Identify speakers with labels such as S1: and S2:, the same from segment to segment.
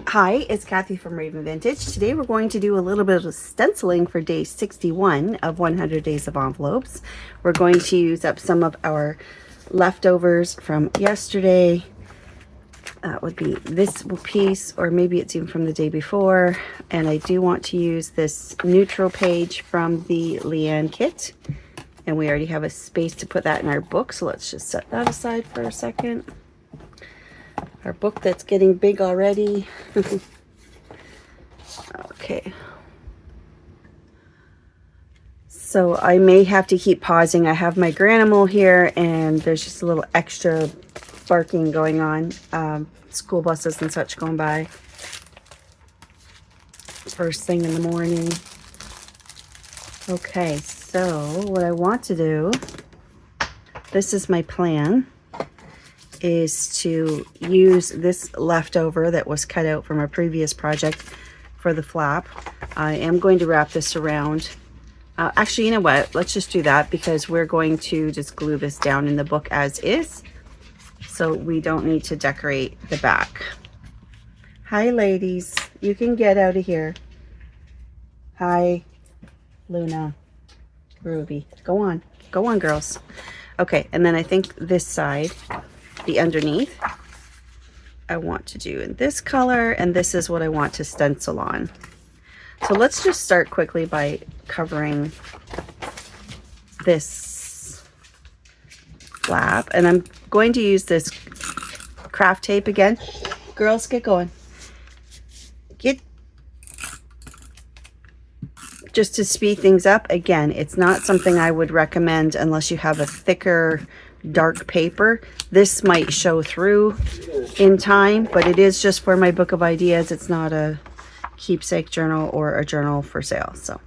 S1: Hi, it's Kathy from Raven Vintage. Today we're going to do a little bit of stenciling for day 61 of 100 Days of Envelopes. We're going to use up some of our leftovers from yesterday. That would be this piece, or maybe it's even from the day before. And I do want to use this neutral page from the Leanne kit. And we already have a space to put that in our book, so let's just set that aside for a second. Our book that's getting big already. Okay. So I may have to keep pausing. I have my Granimal here and there's just a little extra barking going on. School buses and such going by. First thing in the morning. Okay, so what I want to do, this is my plan, is to use this leftover that was cut out from a previous project for the flap. I am going to wrap this around. Actually, you know what? Let's just do that because we're going to just glue this down in the book as is. So we don't need to decorate the back. Hi, ladies. You can get out of here. Hi, Luna, Ruby. Go on. Go on, girls. Okay, and then I think this side, the underneath, I want to do in this color, and this is what I want to stencil on. So let's just start quickly by covering this flap, and I'm going to use this craft tape again. Girls, get going. Just to speed things up. Again, it's not something I would recommend unless you have a thicker dark paper. This might show through in time, but it is just for my book of ideas. It's not a keepsake journal or a journal for sale. So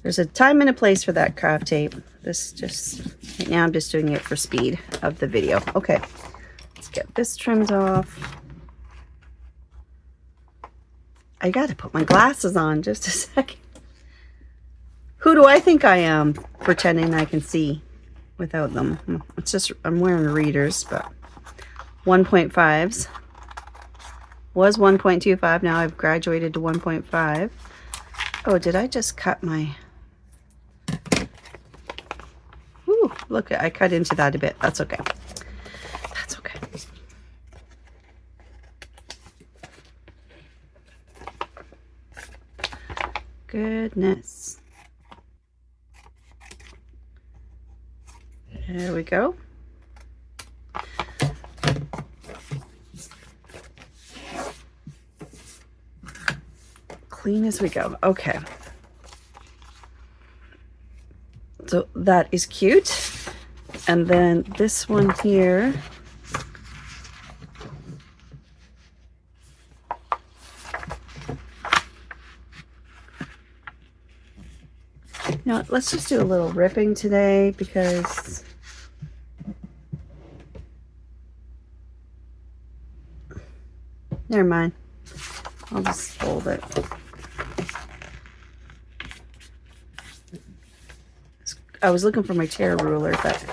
S1: there's a time and a place for that craft tape. This just, right now I'm just doing it for speed of the video. Okay, let's get this trimmed off. I gotta put my glasses on just a second. Who do I think I am pretending I can see without them? It's just, I'm wearing readers, but 1.5s. Was 1.25, now I've graduated to 1.5. Oh, did I just cut my... Ooh, look, I cut into that a bit. That's okay. That's okay. Goodness. There we go. Clean as we go. Okay. So that is cute. And then this one here. Now, let's just do a little ripping today because never mind. I'll just fold it. I was looking for my tear ruler, but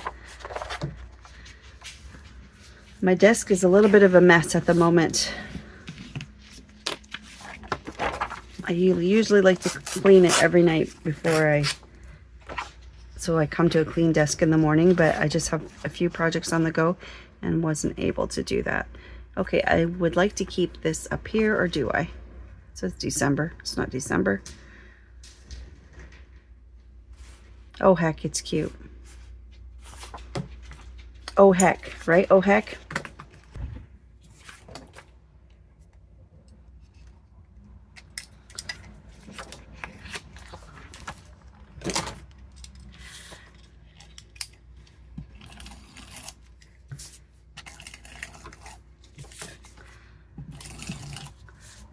S1: my desk is a little bit of a mess at the moment. I usually like to clean it every night before so I come to a clean desk in the morning, but I just have a few projects on the go and wasn't able to do that. Okay, I would like to keep this up here, or do I? So it's December. It's not December. Oh heck, it's cute. Oh heck, right? Oh heck.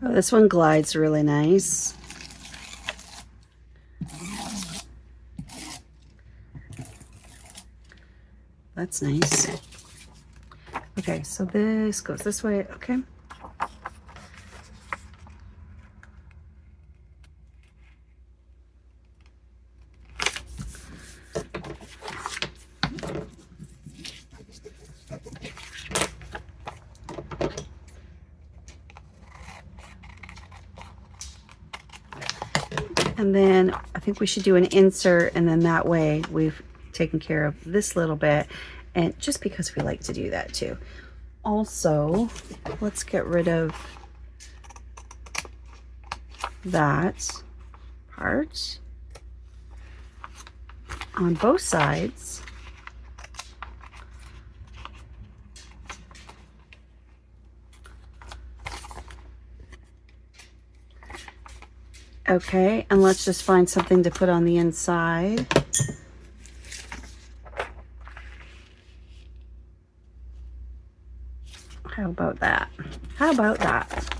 S1: Oh, this one glides really nice. That's nice. Okay, so this goes this way. Okay. And then I think we should do an insert, and then that way we've taken care of this little bit, and just because we like to do that too. Also, let's get rid of that part on both sides. Okay, and let's just find something to put on the inside. How about that? How about that?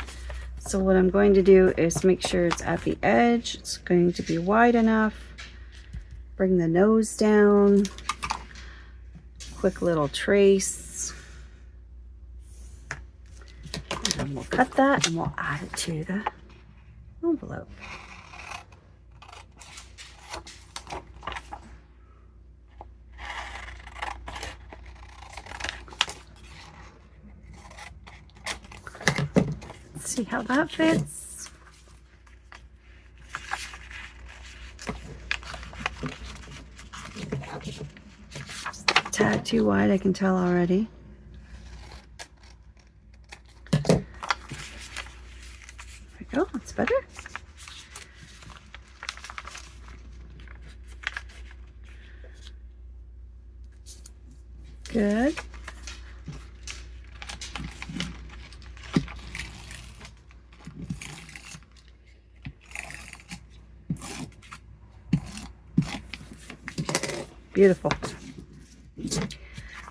S1: So what I'm going to do is make sure it's at the edge. It's going to be wide enough. Bring the nose down. Quick little trace. And we'll cut that and we'll add it to the envelope. Let's see how that fits. A tad too wide, I can tell already. There we go, that's better. Good. Beautiful.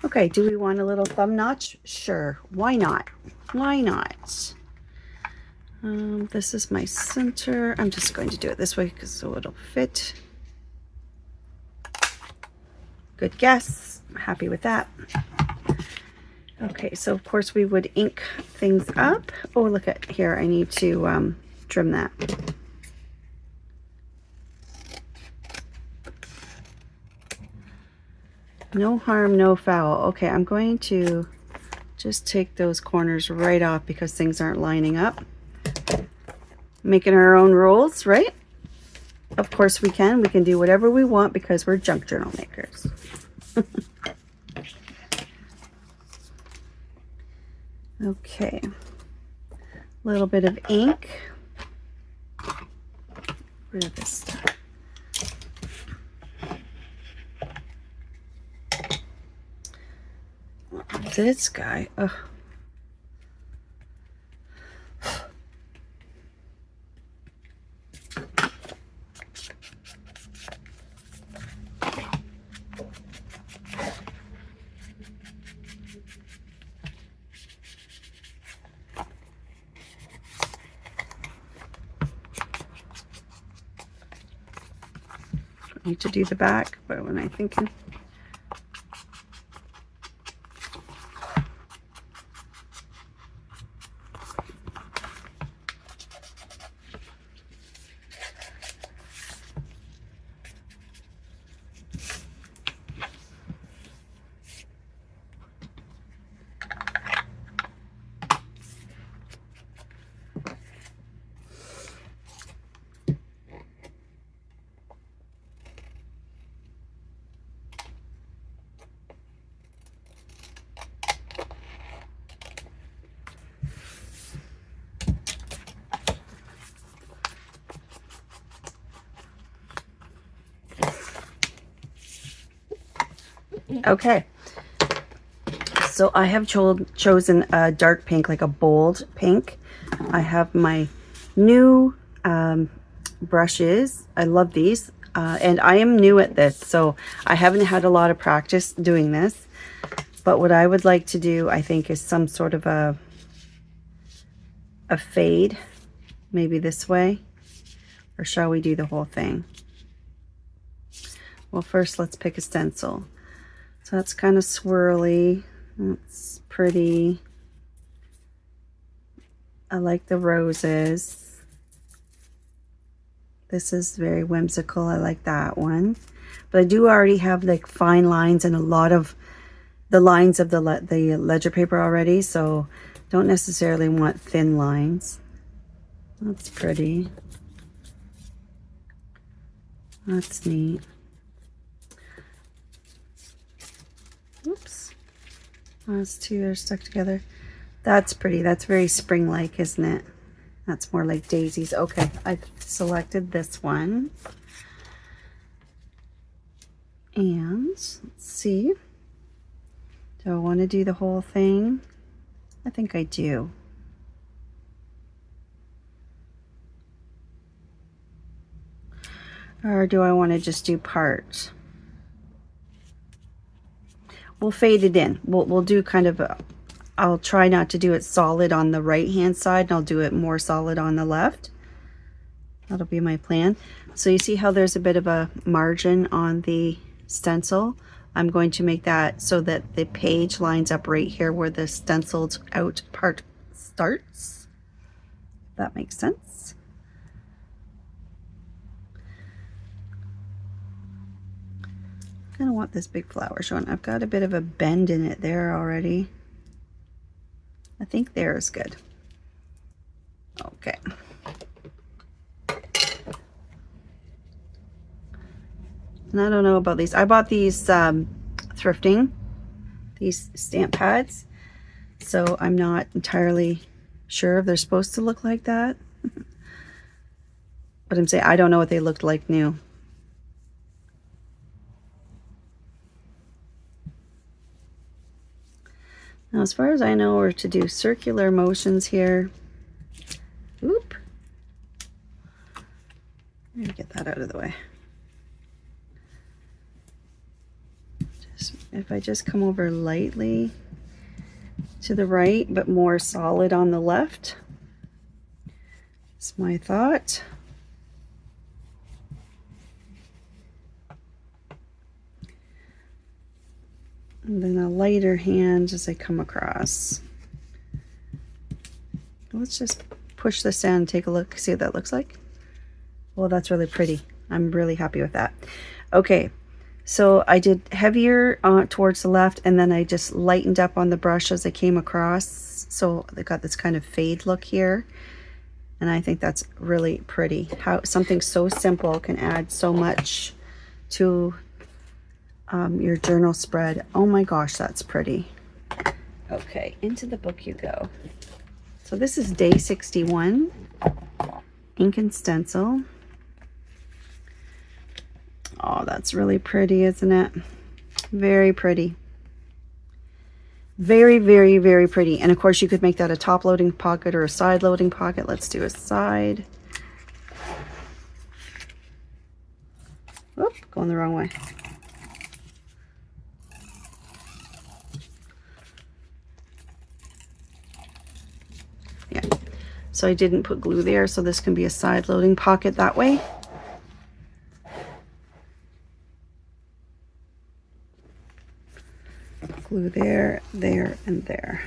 S1: Okay, do we want a little thumb notch? Sure, why not? Why not? This is my center. I'm just going to do it this way because so it'll fit. Good guess. I'm happy with that. Okay, so of course we would ink things up. Oh, look at here. I need to trim that. No harm, no foul. Okay, I'm going to just take those corners right off because things aren't lining up. Making our own rules, right? Of course we can. We can do whatever we want because we're junk journal makers. Okay. A little bit of ink. Rid of this stuff. This guy. Ugh. Need to do the back, but when I'm thinking. Okay, so I have chosen a dark pink, like a bold pink. I have my new brushes. I love these, and I am new at this, so I haven't had a lot of practice doing this. But what I would like to do, I think, is some sort of a fade, maybe this way, or shall we do the whole thing? Well, first let's pick a stencil. So that's kind of swirly. That's pretty. I like the roses. This is very whimsical. I like that one. But I do already have like fine lines and a lot of the lines of the ledger paper already, so don't necessarily want thin lines. That's pretty. That's neat. Oops. Those two are stuck together. That's pretty. That's very spring-like, isn't it? That's more like daisies. Okay, I've selected this one. And let's see. Do I want to do the whole thing? I think I do. Or do I want to just do part? We'll fade it in. We'll do kind of a, I'll try not to do it solid on the right hand side, and I'll do it more solid on the left. That'll be my plan. So you see how there's a bit of a margin on the stencil? I'm going to make that so that the page lines up right here where the stenciled out part starts. If that makes sense. I kind of want this big flower showing. I've got a bit of a bend in it there already. I think there is good. Okay. And I don't know about these. I bought these thrifting, these stamp pads. So I'm not entirely sure if they're supposed to look like that. But I'm saying I don't know what they looked like new. Now, as far as I know, we're to do circular motions here. Oop. Let me get that out of the way. If I just come over lightly to the right, but more solid on the left. That's my thought. And then a lighter hand as I come across. Let's just push this down and take a look, see what that looks like. Well, that's really pretty. I'm really happy with that. Okay, so I did heavier towards the left, and then I just lightened up on the brush as I came across. So I got this kind of fade look here. And I think that's really pretty. How something so simple can add so much to your journal spread. Oh my gosh, that's pretty. Okay, into the book you go. So this is day 61, ink and stencil. Oh, that's really pretty, isn't it? Very pretty. Very, very, very pretty. And of course you could make that a top loading pocket or a side loading pocket. Let's do a side. Oop, going the wrong way. Yeah, so I didn't put glue there, so this can be a side loading pocket that way. Glue there, there, and there.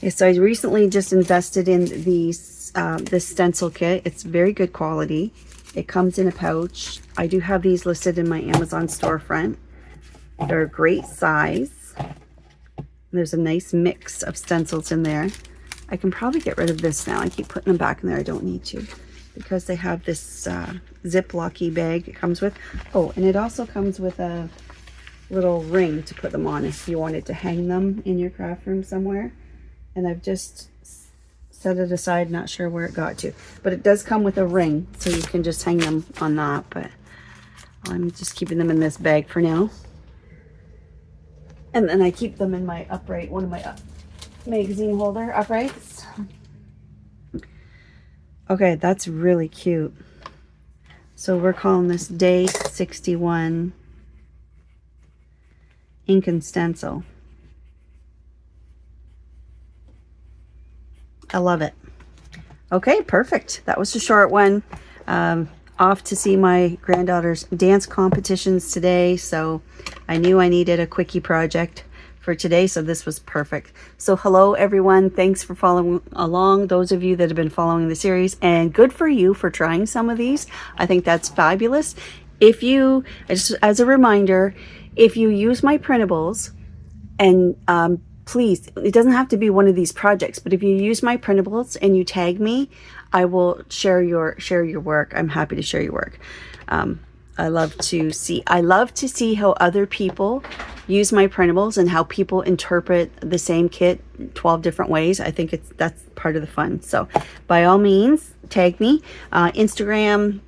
S1: Yeah, so I recently just invested in these this stencil kit. It's very good quality. It comes in a pouch. I do have these listed in my Amazon storefront. They're a great size. There's a nice mix of stencils in there. I can probably get rid of this now. I keep putting them back in there. I don't need to, because they have this Ziploc-y bag it comes with. Oh, and it also comes with a little ring to put them on if you wanted to hang them in your craft room somewhere. And I've just set it aside, not sure where it got to, but it does come with a ring, so you can just hang them on that. But I'm just keeping them in this bag for now, and then I keep them in my upright, one of my magazine holder uprights. Okay, that's really cute. So we're calling this day 61 ink and stencil. I love it. Okay, perfect. That was a short one. Off to see my granddaughter's dance competitions today, so I knew I needed a quickie project for today, so this was perfect. So hello everyone, thanks for following along, those of you that have been following the series, and good for you for trying some of these. I think that's fabulous. If you, just as a reminder, if you use my printables, and please, it doesn't have to be one of these projects, but if you use my printables and you tag me, I will share your work. I'm happy to share your work. I love to see how other people use my printables and how people interpret the same kit 12 different ways. I think that's part of the fun. So by all means, tag me. Instagram,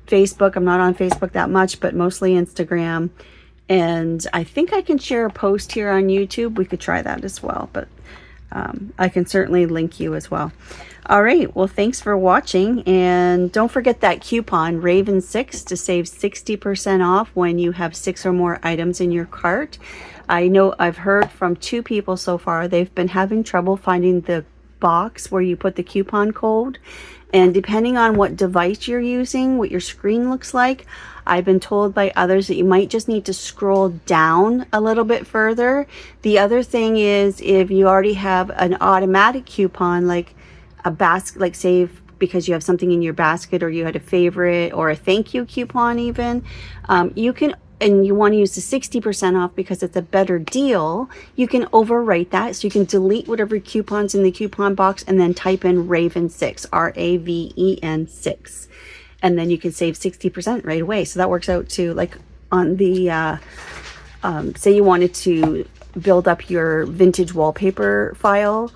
S1: Facebook. I'm not on Facebook that much, but mostly Instagram. And I think I can share a post here on YouTube. We could try that as well, but I can certainly link you as well. All right, well, thanks for watching, and don't forget that coupon Raven6 to save 60% off when you have 6 or more items in your cart. I know I've heard from 2 people so far. They've been having trouble finding the box where you put the coupon code, and depending on what device you're using, what your screen looks like, I've been told by others that you might just need to scroll down a little bit further. The other thing is, if you already have an automatic coupon, like a basket, like save because you have something in your basket, or you had a favorite or a thank you coupon even, you can, and you want to use the 60% off because it's a better deal, you can overwrite that. So you can delete whatever coupons in the coupon box and then type in Raven6, Raven 6. And then you can save 60% right away. So that works out to, like, on the, say you wanted to build up your vintage wallpaper file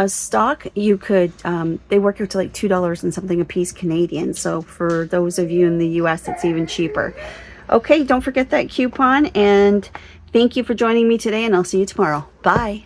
S1: stock, you could, they work out to like $2 and something a piece Canadian. So for those of you in the US, it's even cheaper. Okay, don't forget that coupon, and thank you for joining me today, and I'll see you tomorrow. Bye.